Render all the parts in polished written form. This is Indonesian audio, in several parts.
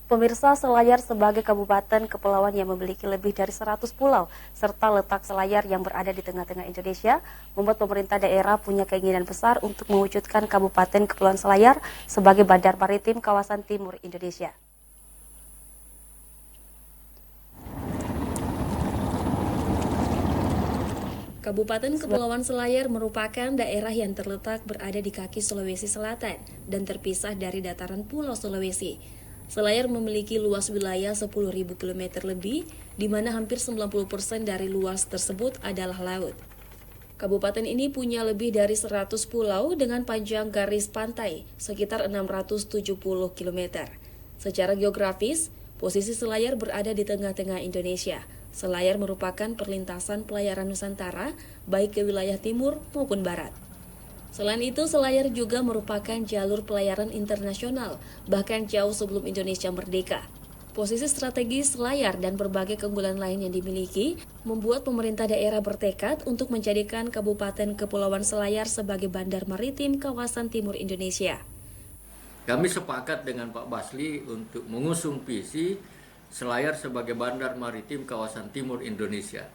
Pemirsa, Selayar sebagai kabupaten kepulauan yang memiliki lebih dari 100 pulau, serta letak Selayar yang berada di tengah-tengah Indonesia, membuat pemerintah daerah punya keinginan besar untuk mewujudkan Kabupaten Kepulauan Selayar sebagai bandar maritim kawasan timur Indonesia. Kabupaten Kepulauan Selayar merupakan daerah yang terletak berada di kaki Sulawesi Selatan dan terpisah dari dataran Pulau Sulawesi. Selayar memiliki luas wilayah 10.000 km lebih, di mana hampir 90% dari luas tersebut adalah laut. Kabupaten ini punya lebih dari 100 pulau dengan panjang garis pantai sekitar 670 km. Secara geografis, posisi Selayar berada di tengah-tengah Indonesia. Selayar merupakan perlintasan pelayaran Nusantara, baik ke wilayah timur maupun barat. Selain itu, Selayar juga merupakan jalur pelayaran internasional, bahkan jauh sebelum Indonesia merdeka. Posisi strategis Selayar dan berbagai keunggulan lain yang dimiliki membuat pemerintah daerah bertekad untuk menjadikan Kabupaten Kepulauan Selayar sebagai bandar maritim kawasan timur Indonesia. Kami sepakat dengan Pak Basli untuk mengusung visi Selayar sebagai bandar maritim kawasan timur Indonesia.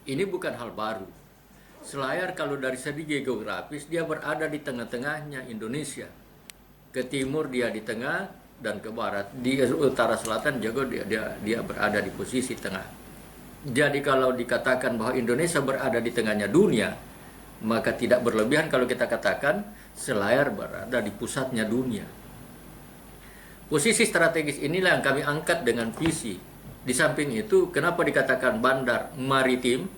Ini bukan hal baru. Selayar kalau dari segi geografis dia berada di tengah-tengahnya Indonesia. Ke timur dia di tengah dan ke barat. Di utara selatan juga dia berada di posisi tengah. Jadi kalau dikatakan bahwa Indonesia berada di tengahnya dunia, maka tidak berlebihan kalau kita katakan Selayar berada di pusatnya dunia. Posisi strategis inilah yang kami angkat dengan visi. Di samping itu, kenapa dikatakan bandar maritim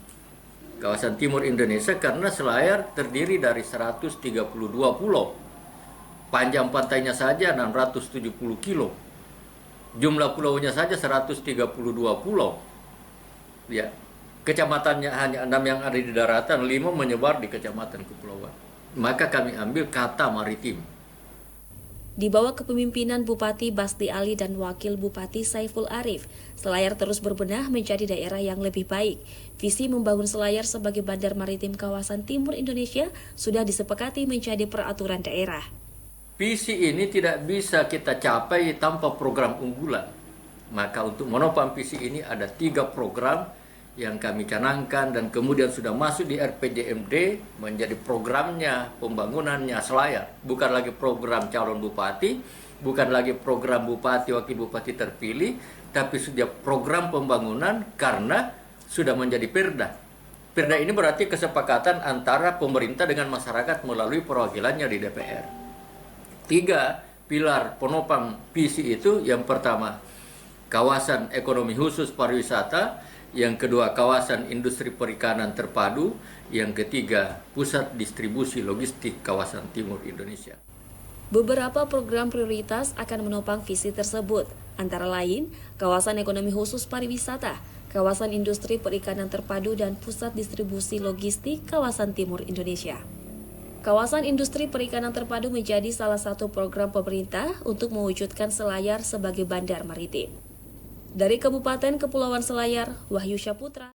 kawasan timur Indonesia? Karena Selayar terdiri dari 132 pulau. Panjang pantainya saja 670 kilo. Jumlah pulaunya saja 132 pulau. Ya, kecamatannya hanya 6 yang ada di daratan, 5 menyebar di kecamatan kepulauan. Maka kami ambil kata maritim. Di bawah kepemimpinan Bupati Basdi Ali dan Wakil Bupati Saiful Arif, Selayar terus berbenah menjadi daerah yang lebih baik. Visi membangun Selayar sebagai bandar maritim kawasan timur Indonesia sudah disepakati menjadi peraturan daerah. Visi ini tidak bisa kita capai tanpa program unggulan. Maka untuk menopang visi ini ada 3 program yang kami canangkan dan kemudian sudah masuk di RPJMD menjadi programnya pembangunannya Selayar. Bukan lagi program calon bupati, bukan lagi program bupati, wakil bupati terpilih, tapi sudah program pembangunan karena sudah menjadi perda. Perda ini berarti kesepakatan antara pemerintah dengan masyarakat melalui perwakilannya di DPR. 3 pilar penopang visi itu, yang pertama kawasan ekonomi khusus pariwisata, yang kedua kawasan industri perikanan terpadu, yang ketiga pusat distribusi logistik kawasan timur Indonesia. Beberapa program prioritas akan menopang visi tersebut, antara lain kawasan ekonomi khusus pariwisata, kawasan industri perikanan terpadu, dan pusat distribusi logistik kawasan timur Indonesia. Kawasan industri perikanan terpadu menjadi salah satu program pemerintah untuk mewujudkan Selayar sebagai bandar maritim. Dari Kabupaten Kepulauan Selayar, Wahyu Syaputra.